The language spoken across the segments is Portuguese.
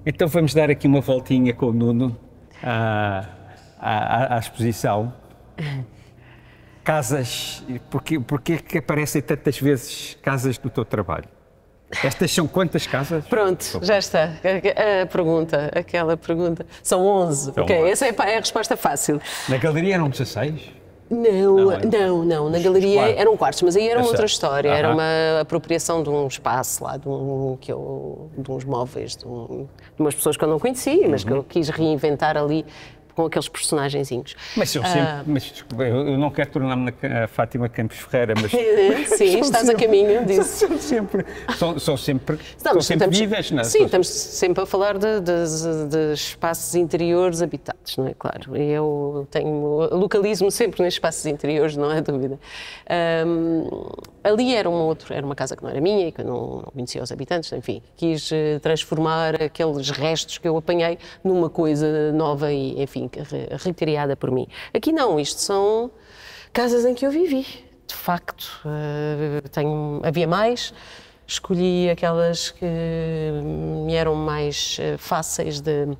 Então vamos dar aqui uma voltinha com o Nuno à exposição. Casas, porque é que aparecem tantas vezes casas do teu trabalho? Estas são quantas casas? Pronto, já está. Aquela pergunta. São 11. São Ok, 11. essa é a resposta fácil. Na galeria eram 16? Não. Na galeria quartos. eram quartos, mas aí era uma outra Exato. história. Era uma apropriação de um espaço lá, de uns móveis, de umas pessoas que eu não conhecia, mas que eu quis reinventar ali com aqueles personagenzinhos. Mas são sempre. Mas, desculpa, eu não quero tornar-me na Fátima Campos Ferreira, mas. Sim, estás a caminho disso. São sempre Estamos, vidas, não é? Sim, estamos sempre a falar de espaços interiores habitados, não é? Claro. E eu localizo-me sempre nesses espaços interiores, não há dúvida. Ali era uma casa que não era minha e que eu não conhecia os habitantes, enfim. Quis transformar aqueles restos que eu apanhei numa coisa nova e, enfim, recriada por mim. Aqui não, isto são casas em que eu vivi, de facto. Havia mais. Escolhi aquelas que me eram mais fáceis de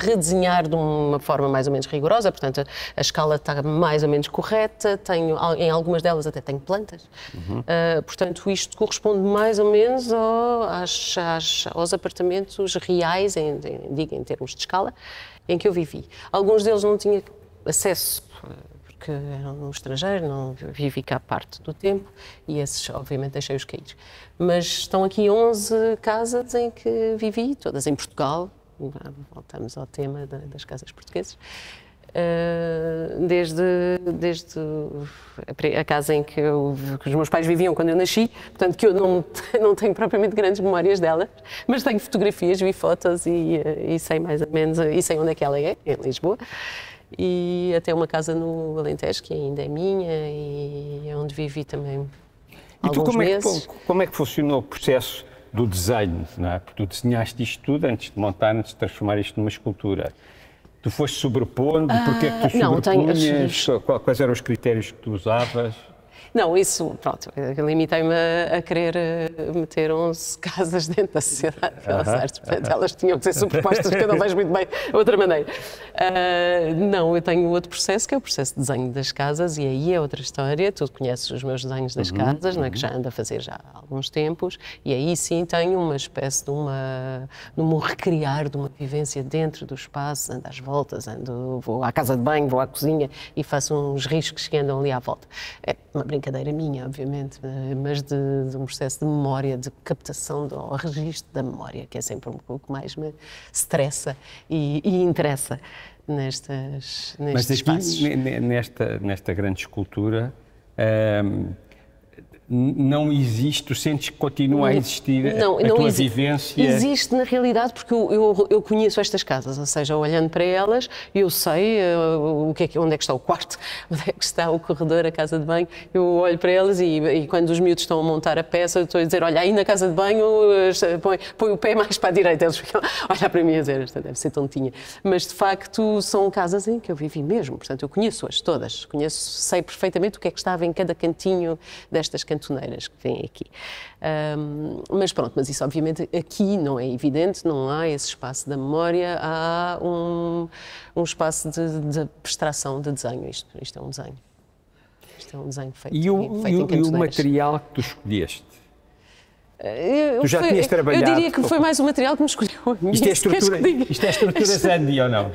redesenhar de uma forma mais ou menos rigorosa, portanto a escala está mais ou menos correta, em algumas delas até tenho plantas, portanto isto corresponde mais ou menos aos apartamentos reais, em termos de escala, em que eu vivi. Alguns deles não tinha acesso, porque eram no estrangeiro, não vivi cá parte do tempo, e esses, obviamente, deixei-os cair. Mas estão aqui 11 casas em que vivi, todas em Portugal. Voltamos ao tema das casas portuguesas. Desde a casa em que os meus pais viviam quando eu nasci, portanto que eu não tenho propriamente grandes memórias dela, mas tenho fotografias, vi fotos e sei mais ou menos, e sei onde é que ela é, em Lisboa. E até uma casa no Alentejo, que ainda é minha e é onde vivi também alguns meses. Como é que funcionou o processo do desenho, não é? Porque tu desenhaste isto tudo antes de montar, antes de transformar isto numa escultura. Tu foste sobrepondo, porque é que tu sobrepunhas, quais eram os critérios que tu usavas? Não, isso, pronto, eu limitei-me a querer meter 11 casas dentro da Sociedade Belas Artes, portanto elas tinham que ser superpostas, que eu não vejo muito bem de outra maneira. Não, eu tenho outro processo, que é o processo de desenho das casas, e aí é outra história. Tu conheces os meus desenhos das casas, não é, que já ando a fazer já há alguns tempos, e aí sim tenho uma espécie de um recriar de uma vivência dentro do espaço, ando às voltas, vou à casa de banho, vou à cozinha e faço uns riscos que andam ali à volta. É uma brincadeira minha, obviamente, mas de um processo de memória, de captação ao registro da memória, que é sempre o que mais me estressa e interessa nestes espaços. Nesta grande escultura, não existe, tu sentes que continua a existir a tua vivência? Existe na realidade, porque eu conheço estas casas, ou seja, olhando para elas, eu sei onde é que está o quarto, onde é que está o corredor, a casa de banho, eu olho para elas e quando os miúdos estão a montar a peça, eu estou a dizer, olha, aí na casa de banho põe o pé mais para a direita, eles ficam a olhar para mim e dizer, esta deve ser tontinha, mas de facto são casas em que eu vivi mesmo, portanto eu conheço-as todas, sei perfeitamente o que é que estava em cada cantinho destas cantoneiras que vêm aqui. Mas pronto, mas isso obviamente aqui não é evidente, não há esse espaço da memória, há um espaço de abstração, de desenho. Isto é um desenho. Isto é um desenho feito em cantoneiras. E o material que tu escolheste? Tu já tinhas trabalhado? Eu diria que foi mais o material que me escolheu a mim. Isto é estrutura Zandi ou não?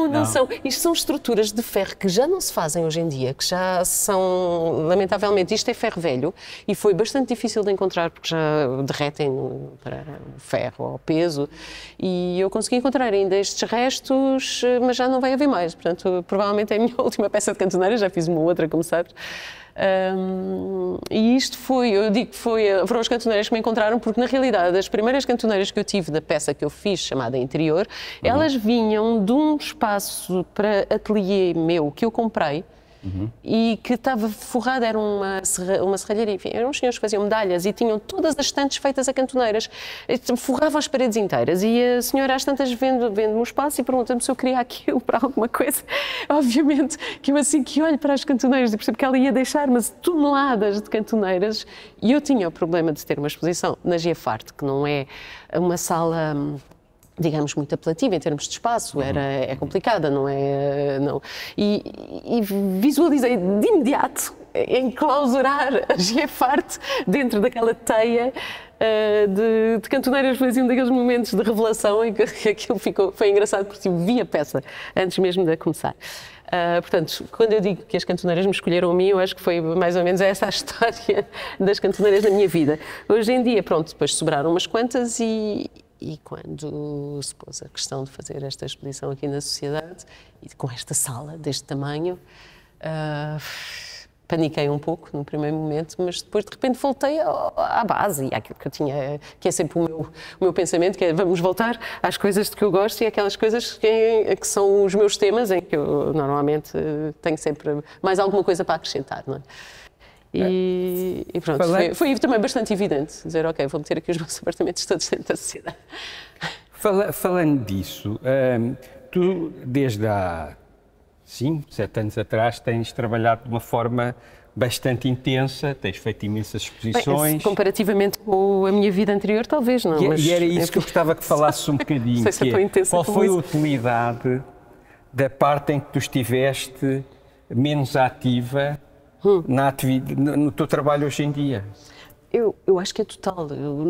Não são. Isto são estruturas de ferro que já não se fazem hoje em dia, que já são, lamentavelmente, isto é ferro velho e foi bastante difícil de encontrar porque já derretem para o ferro ao peso e eu consegui encontrar ainda estes restos, mas já não vai haver mais. Portanto, provavelmente é a minha última peça de cantoneira, já fiz uma outra, como sabes. E isto eu digo que foram as cantoneiras que me encontraram, porque na realidade as primeiras cantoneiras que eu tive da peça que eu fiz, chamada Interior, elas vinham de um espaço para ateliê meu que eu comprei e que estava forrada, era uma serralharia, enfim, eram uns senhores que faziam medalhas e tinham todas as estantes feitas a cantoneiras, forravam as paredes inteiras e a senhora às tantas vende-me o espaço e pergunta-me se eu queria aquilo para alguma coisa. Obviamente que eu assim que olho para as cantoneiras e percebo que ela ia deixar umas toneladas de cantoneiras e eu tinha o problema de ter uma exposição na Giafarte, que não é uma sala, digamos, muito apelativa em termos de espaço, é complicada, não é? Não. E visualizei de imediato enclausurar a Giafarte dentro daquela teia de cantoneiras. Foi assim um daqueles momentos de revelação em que aquilo foi engraçado porque vi a peça antes mesmo de começar. Portanto, quando eu digo que as cantoneiras me escolheram a mim, eu acho que foi mais ou menos essa a história das cantoneiras na minha vida. Hoje em dia, pronto, depois sobraram umas quantas e quando se pôs a questão de fazer esta exposição aqui na Sociedade, e com esta sala deste tamanho, paniquei um pouco no primeiro momento, mas depois de repente voltei à base e àquilo que eu tinha, que é sempre o meu pensamento, que é vamos voltar às coisas de que eu gosto e aquelas coisas que são os meus temas, em que eu normalmente tenho sempre mais alguma coisa para acrescentar, não é? E pronto, foi também bastante evidente dizer, ok, vou meter aqui os meus apartamentos todos dentro da Sociedade. Falando disso, tu desde há 5, 7 anos atrás tens trabalhado de uma forma bastante intensa, tens feito imensas exposições. Bem, comparativamente com a minha vida anterior, talvez não. E era isso que eu gostava que falasses um bocadinho. Qual foi a utilidade da parte em que tu estiveste menos ativa no teu trabalho hoje em dia? Eu acho que é total. Eu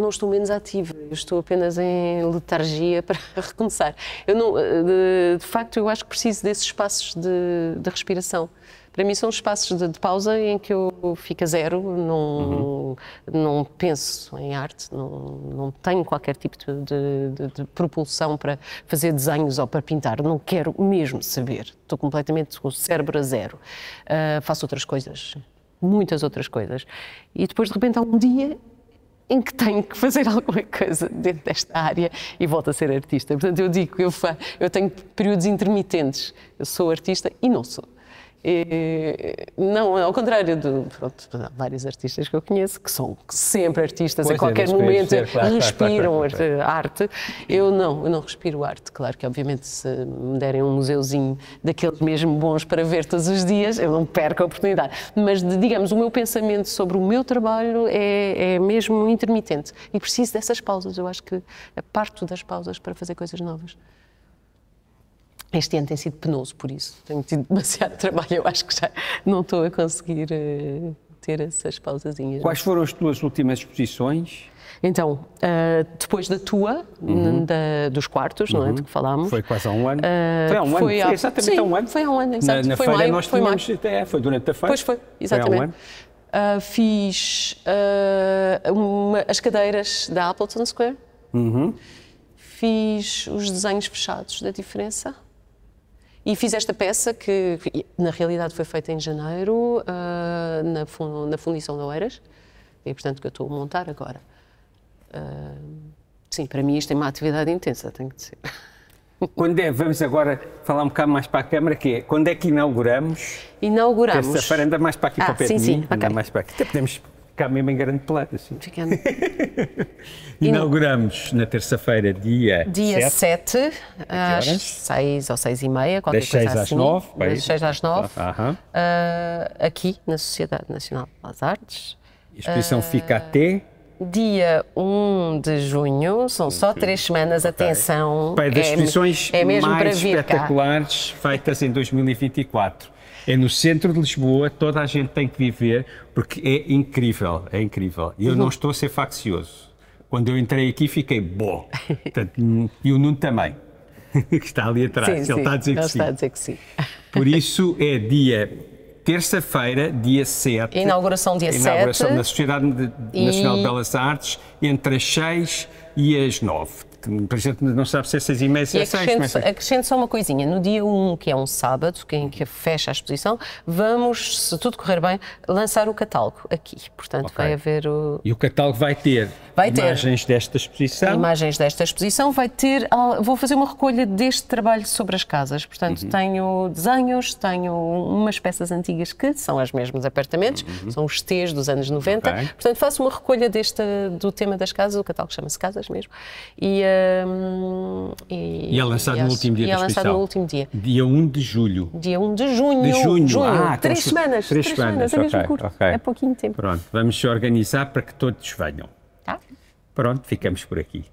não estou menos ativa. Eu estou apenas em letargia para recomeçar. De facto, eu acho que preciso desses espaços de respiração. Para mim são espaços de pausa em que eu fico a zero, não penso em arte, não tenho qualquer tipo de propulsão para fazer desenhos ou para pintar, não quero mesmo saber, estou completamente com o cérebro a zero. Faço outras coisas, muitas outras coisas, e depois de repente há um dia em que tenho que fazer alguma coisa dentro desta área e volto a ser artista. Portanto, eu digo que eu tenho períodos intermitentes, eu sou artista e não sou. Não, ao contrário de vários artistas que eu conheço, que são sempre artistas, a qualquer momento respiram arte. Eu não respiro arte. Claro que, obviamente, se me derem um museuzinho daqueles mesmo bons para ver todos os dias, eu não perco a oportunidade. Mas, digamos, o meu pensamento sobre o meu trabalho é mesmo intermitente e preciso dessas pausas. Eu acho que parto das pausas para fazer coisas novas. Este ano tem sido penoso, por isso. Tenho tido demasiado trabalho, eu acho que já não estou a conseguir ter essas pausazinhas. Quais foram as tuas últimas exposições? Então, depois da tua, dos quartos, não é, de que falámos. Foi quase há um ano. Foi há um ano? Foi exatamente há um ano? Foi há um ano, exato. Na feira nós tínhamos, foi durante a feira. Pois foi, exatamente. Foi há um ano. Fiz as cadeiras da Appleton Square. Fiz os desenhos fechados da diferença. E fiz esta peça que, na realidade, foi feita em janeiro, na Fundição de Oeiras, e, portanto, que eu estou a montar agora. Sim, para mim isto é uma atividade intensa, tem que ser. Vamos agora falar um bocado mais para a câmara, que é, quando é que inauguramos? Inauguramos. Terça-feira, anda mais para aqui para o pé de mim, anda okay. mais para aqui. Até podemos ficar mesmo em grande plano, assim. Ficando. Inauguramos na terça-feira, dia 7, às 6 ou 6h30, qualquer das coisa 6 assim. às 9. Das 6 às 9, aqui na Sociedade Nacional das Artes. A exposição fica até... Dia 1 de junho, são só 3 semanas, atenção. Das exposições mais espetaculares feitas em 2024. É no centro de Lisboa, toda a gente tem que viver, porque é incrível, é incrível. E eu não estou a ser faccioso. Quando eu entrei aqui fiquei bom. E o Nuno também, que está ali atrás, ele está a dizer que sim. Por isso é terça-feira, dia 7. Inauguração dia 7. Inauguração na Sociedade Nacional de Belas Artes, entre as 6 e as 9. a gente não sabe se é 6h30, se é 6. Acrescento só uma coisinha. No dia 1, que é um sábado, em que fecha a exposição, vamos, se tudo correr bem, lançar o catálogo aqui. Portanto, vai haver o... E o catálogo vai ter imagens desta exposição? Imagens desta exposição. Vai ter... Vou fazer uma recolha deste trabalho sobre as casas. Portanto, tenho desenhos, tenho umas peças antigas que são as mesmas apartamentos, são os T's dos anos 90. Portanto, faço uma recolha do tema das casas, o catálogo chama-se Casas mesmo. E é lançado no último dia da exposição? É lançado no último dia. Dia 1 de julho. Dia 1 de junho. De junho. Três semanas. 3 semanas, é mesmo curto. É pouquinho tempo. Pronto, vamos se organizar para que todos venham. Tá. Pronto, ficamos por aqui.